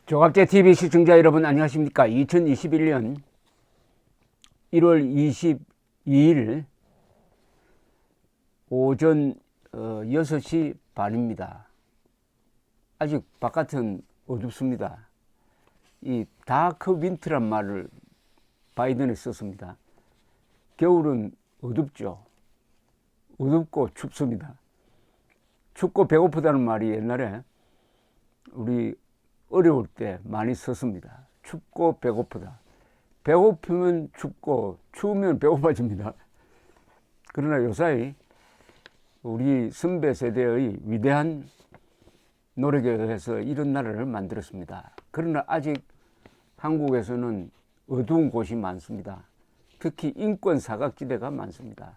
조갑제TV 시청자 여러분 안녕하십니까. 2021년 1월 22일 오전 6시 반입니다. 아직 바깥은 어둡습니다. 이 다크 윈트란 말을 바이든이 썼습니다. 겨울은 어둡죠. 어둡고 춥습니다. 춥고 배고프다는 말이 옛날에 우리 어려울 때 많이 썼습니다. 춥고 배고프다. 배고프면 춥고 추우면 배고파집니다. 그러나 요사이 우리 선배 세대의 위대한 노력에 의해서 이런 나라를 만들었습니다. 그러나 아직 한국에서는 어두운 곳이 많습니다. 특히 인권 사각지대가 많습니다.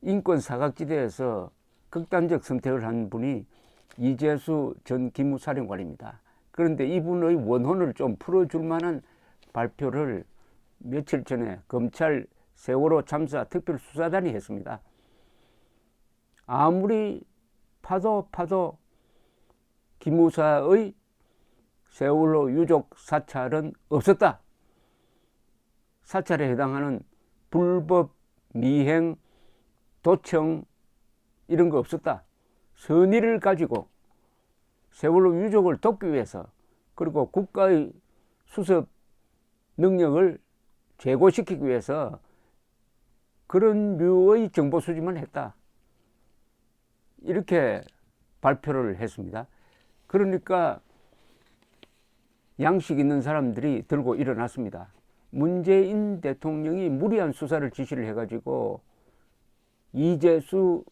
인권 사각지대에서 극단적 선택을 한 분이 이재수 전 기무사령관입니다. 그런데 이분의 원혼을 좀 풀어줄 만한 발표를 며칠 전에 검찰 세월호 참사 특별수사단이 했습니다. 아무리 파도 기무사의 세월호 유족 사찰은 없었다. 사찰에 해당하는 불법 미행, 도청 이런 거 없었다. 선의를 가지고 세월호 유족을 돕기 위해서 그리고 국가의 수습 능력을 제고시키기 위해서 그런 류의 정보 수집만 했다. 이렇게 발표를 했습니다. 그러니까 양식 있는 사람들이 들고 일어났습니다. 문재인 대통령이 무리한 수사를 지시를 해가지고 이재수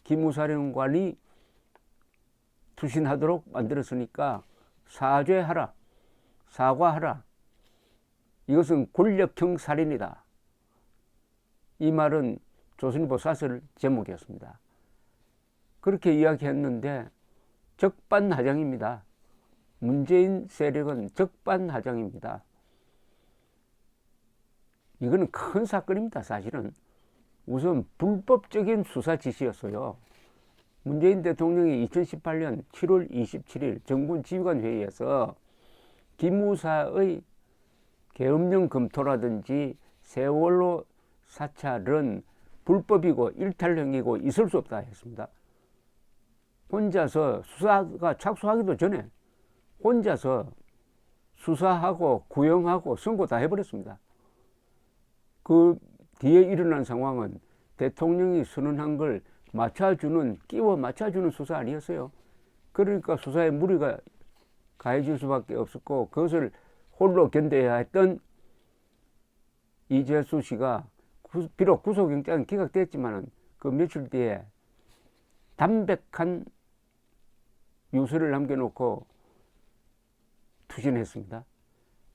기무사령관이 투신하도록 만들었으니까 사죄하라, 사과하라. 이것은 권력형 살인이다. 이 말은 조선일보 사설 제목이었습니다. 그렇게 이야기했는데 적반하장입니다. 문재인 세력은 적반하장입니다. 이거는 큰 사건입니다. 사실은 우선 불법적인 수사 지시였어요. 문재인 대통령이 2018년 7월 27일 정군 지휘관 회의에서 기무사의 계엄령 검토라든지 세월호 사찰은 불법이고 일탈행위고 있을 수 없다 했습니다. 혼자서 수사가 착수하기도 전에 혼자서 수사하고 구형하고 선고 다 해버렸습니다. 그 뒤에 일어난 상황은 대통령이 선언한 걸 끼워 맞춰주는 수사 아니었어요. 그러니까 수사에 무리가 가해질 수밖에 없었고 그것을 홀로 견뎌야 했던 이재수 씨가 비록 구속영장은 기각됐지만 그 며칠 뒤에 담백한 유서를 남겨놓고 투신했습니다.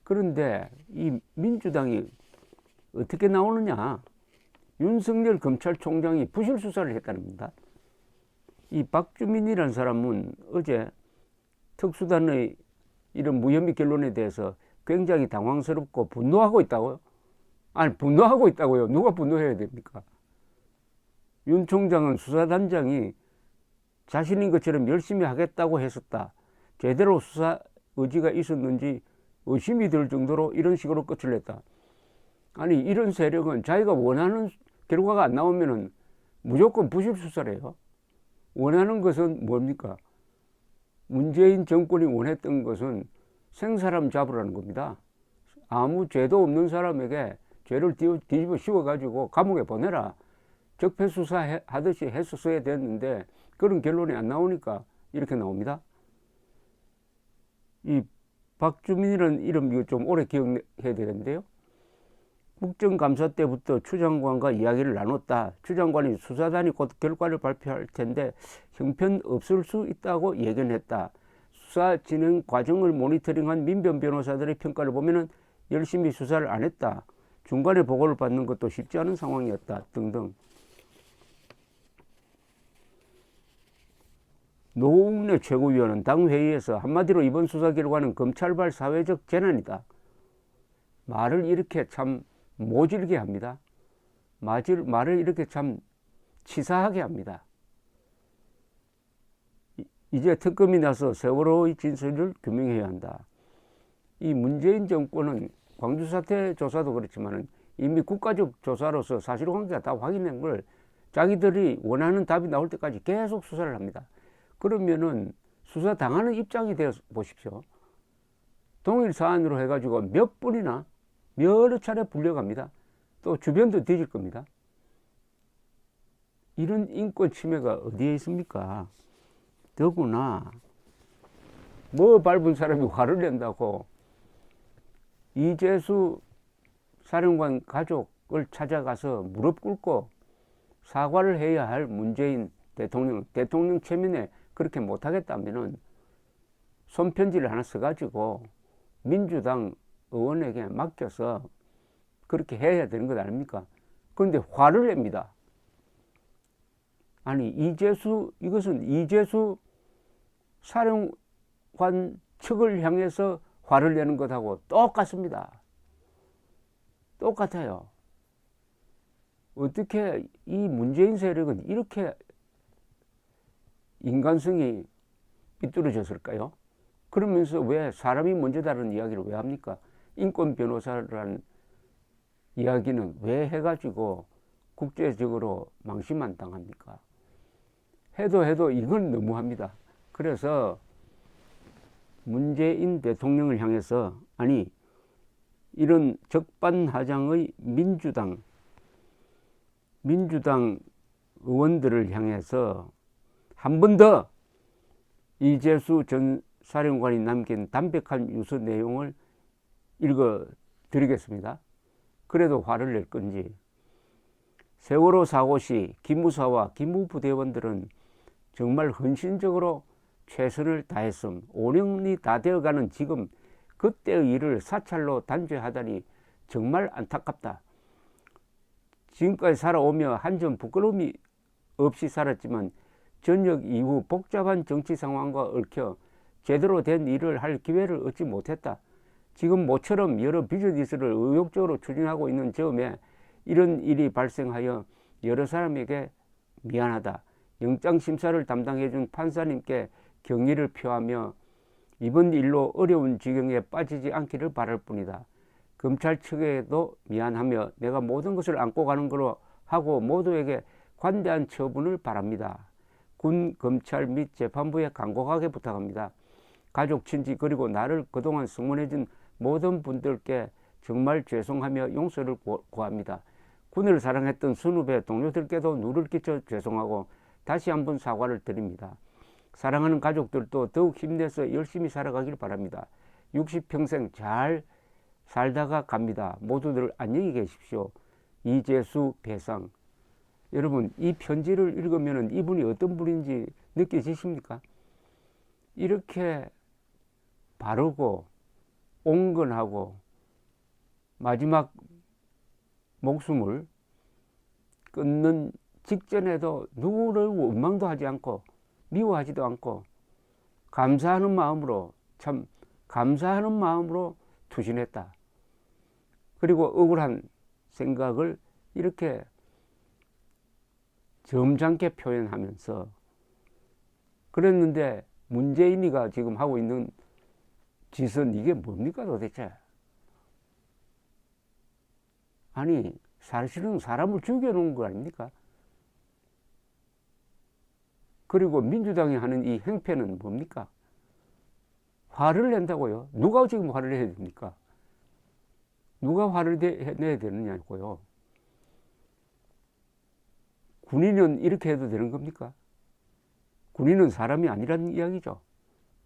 그런데 이 민주당이 어떻게 나오느냐. 윤석열 검찰총장이 부실 수사를 했다는 겁니다. 이 박주민이라는 사람은 어제 특수단의 이런 무혐의 결론에 대해서 굉장히 당황스럽고 분노하고 있다고요? 아니, 분노하고 있다고요? 누가 분노해야 됩니까? 윤 총장은 수사단장이 자신인 것처럼 열심히 하겠다고 했었다. 제대로 수사 의지가 있었는지 의심이 들 정도로 이런 식으로 끝을 냈다. 아니, 이런 세력은 자기가 원하는 결과가 안 나오면은 무조건 부실 수사를 해요. 원하는 것은 뭡니까? 문재인 정권이 원했던 것은 생사람 잡으라는 겁니다. 아무 죄도 없는 사람에게 죄를 뒤집어 씌워가지고 감옥에 보내라. 적폐수사 하듯이 했었어야 됐는데 그런 결론이 안 나오니까 이렇게 나옵니다. 이 박주민이라는 이름 이거 좀 오래 기억해야 되는데요. 국정감사 때부터 추 장관과 이야기를 나눴다. 추 장관이 수사단이 곧 결과를 발표할 텐데 형편없을 수 있다고 예견했다. 수사 진행 과정을 모니터링한 민변 변호사들의 평가를 보면은 열심히 수사를 안 했다. 중간에 보고를 받는 것도 쉽지 않은 상황이었다. 등등. 노웅래 최고위원은 당회의에서 한마디로 이번 수사 결과는 검찰발 사회적 재난이다. 말을 이렇게 참 모질게 합니다. 말을 이렇게 참 치사하게 합니다. 이제 특검이 나서 세월호의 진실을 규명해야 한다. 이 문재인 정권은 광주 사태 조사도 그렇지만은 이미 국가적 조사로서 사실관계가 다 확인된 걸 자기들이 원하는 답이 나올 때까지 계속 수사를 합니다. 그러면은 수사 당하는 입장이 되어 보십시오. 동일 사안으로 해가지고 몇 번이나 여러 차례 불려갑니다. 또 주변도 뒤질 겁니다. 이런 인권 침해가 어디에 있습니까? 더구나 뭐 밟은 사람이 화를 낸다고 이재수 사령관 가족을 찾아가서 무릎 꿇고 사과를 해야 할 문재인 대통령 체면에 그렇게 못하겠다면은 손편지를 하나 써가지고 민주당 의원에게 맡겨서 그렇게 해야 되는 것 아닙니까? 그런데 화를 냅니다. 아니 이것은 이재수 사령관 측을 향해서 화를 내는 것하고 똑같습니다. 똑같아요. 어떻게 이 문재인 세력은 이렇게 인간성이 삐뚤어졌을까요? 그러면서 왜 사람이 먼저다라는 이야기를 왜 합니까? 인권 변호사라는 이야기는 왜 해가지고 국제적으로 망신만 당합니까? 해도 이건 너무합니다. 그래서 문재인 대통령을 향해서 아니 이런 적반하장의 민주당 의원들을 향해서 한 번 더 이재수 전 사령관이 남긴 담백한 유서 내용을 읽어 드리겠습니다. 그래도 화를 낼 건지. 세월호 사고 시 기무사와 기무부대원들은 정말 헌신적으로 최선을 다했음. 5년이 다 되어가는 지금 그때의 일을 사찰로 단죄하다니 정말 안타깝다. 지금까지 살아오며 한 점 부끄러움이 없이 살았지만 전역 이후 복잡한 정치 상황과 얽혀 제대로 된 일을 할 기회를 얻지 못했다. 지금 모처럼 여러 비즈니스를 의욕적으로 추진하고 있는 즈음에 이런 일이 발생하여 여러 사람에게 미안하다. 영장심사를 담당해준 판사님께 경의를 표하며 이번 일로 어려운 지경에 빠지지 않기를 바랄 뿐이다. 검찰 측에도 미안하며 내가 모든 것을 안고 가는 걸로 하고 모두에게 관대한 처분을 바랍니다. 군, 검찰 및 재판부에 간곡하게 부탁합니다. 가족, 친지 그리고 나를 그동안 성원해준 모든 분들께 정말 죄송하며 용서를 구합니다. 군을 사랑했던 선후배 동료들께도 누를 끼쳐 죄송하고 다시 한번 사과를 드립니다. 사랑하는 가족들도 더욱 힘내서 열심히 살아가길 바랍니다. 60평생 잘 살다가 갑니다. 모두들 안녕히 계십시오. 이재수 배상. 여러분 이 편지를 읽으면 이분이 어떤 분인지 느껴지십니까? 이렇게 바르고 온건하고 마지막 목숨을 끊는 직전에도 누구를 원망도 하지 않고 미워하지도 않고 감사하는 마음으로 참 감사하는 마음으로 투신했다. 그리고 억울한 생각을 이렇게 점잖게 표현하면서 그랬는데 문재인이가 지금 하고 있는 짓은 이게 뭡니까 도대체? 아니 사실은 사람을 죽여놓은 거 아닙니까? 그리고 민주당이 하는 이 행패는 뭡니까? 화를 낸다고요? 누가 지금 화를 내야 됩니까? 누가 화를 내야 되느냐고요? 군인은 이렇게 해도 되는 겁니까? 군인은 사람이 아니라는 이야기죠.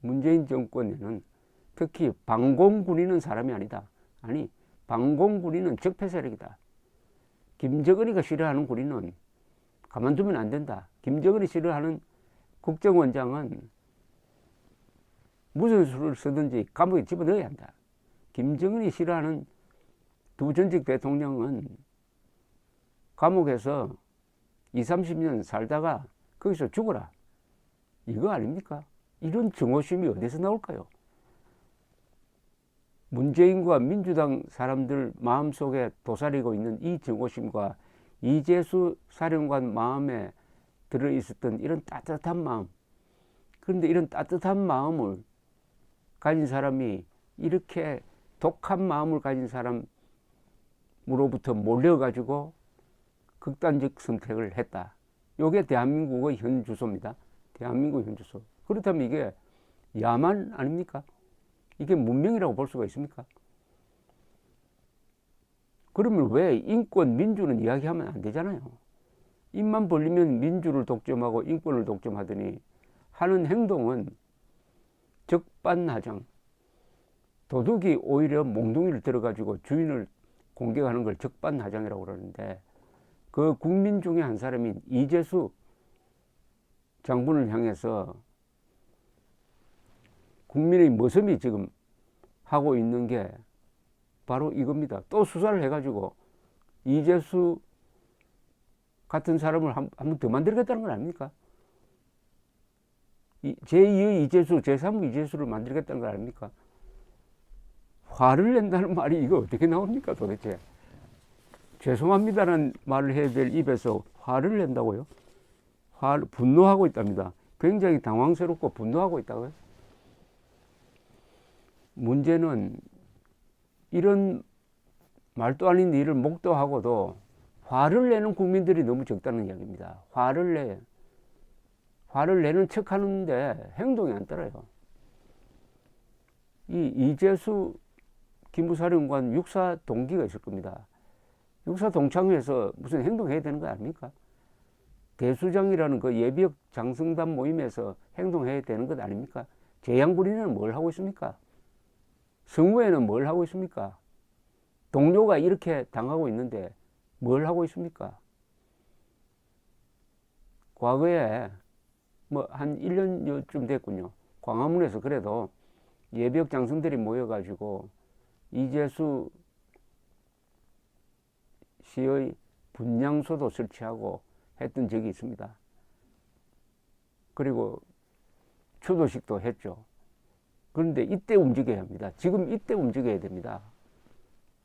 문재인 정권에는 특히 방공군인은 사람이 아니다. 아니 방공군인은 적폐 세력이다. 김정은이가 싫어하는 군인은 가만두면 안 된다. 김정은이 싫어하는 국정원장은 무슨 수를 쓰든지 감옥에 집어넣어야 한다. 김정은이 싫어하는 두 전직 대통령은 감옥에서 20-30년 살다가 거기서 죽어라. 이거 아닙니까? 이런 증오심이 어디서 나올까요? 문재인과 민주당 사람들 마음속에 도사리고 있는 이 증오심과 이재수 사령관 마음에 들어있었던 이런 따뜻한 마음, 그런데 이런 따뜻한 마음을 가진 사람이 이렇게 독한 마음을 가진 사람으로부터 몰려가지고 극단적 선택을 했다. 이게 대한민국의 현 주소입니다. 대한민국 현 주소. 그렇다면 이게 야만 아닙니까? 이게 문명이라고 볼 수가 있습니까? 그러면 왜 인권, 민주는 이야기하면 안 되잖아요. 입만 벌리면 민주를 독점하고 인권을 독점하더니 하는 행동은 적반하장. 도둑이 오히려 몽둥이를 들어가지고 주인을 공격하는 걸 적반하장이라고 그러는데, 그 국민 중에 한 사람인 이재수 장군을 향해서 국민의 모섬이 지금 하고 있는 게 바로 이겁니다. 또 수사를 해가지고 이재수 같은 사람을 한 번 더 만들겠다는 건 아닙니까? 제2의 이재수, 제3의 이재수를 만들겠다는 건 아닙니까? 화를 낸다는 말이 이거 어떻게 나옵니까 도대체? 죄송합니다라는 말을 해야 될 입에서 화를 낸다고요? 분노하고 있답니다. 굉장히 당황스럽고 분노하고 있다고요? 문제는 이런 말도 아닌 일을 목도하고도 화를 내는 국민들이 너무 적다는 이야기입니다. 화를 내는 척 하는데 행동이 안 따라요. 이 이재수 기무사령관 육사 동기가 있을 겁니다. 육사 동창회에서 무슨 행동해야 되는 거 아닙니까? 대수장이라는 그 예비역 장성단 모임에서 행동해야 되는 것 아닙니까? 재향부리는 뭘 하고 있습니까? 성우회는 뭘 하고 있습니까? 동료가 이렇게 당하고 있는데 뭘 하고 있습니까? 과거에 뭐 한 1년쯤 됐군요. 광화문에서 그래도 예비역 장성들이 모여가지고 이재수 씨의 분향소도 설치하고 했던 적이 있습니다. 그리고 추도식도 했죠. 그런데 이때 움직여야 합니다. 지금 이때 움직여야 됩니다.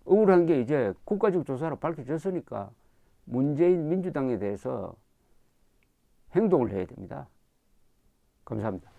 억울한 게 이제 국가적 조사로 밝혀졌으니까 문재인 민주당에 대해서 행동을 해야 됩니다. 감사합니다.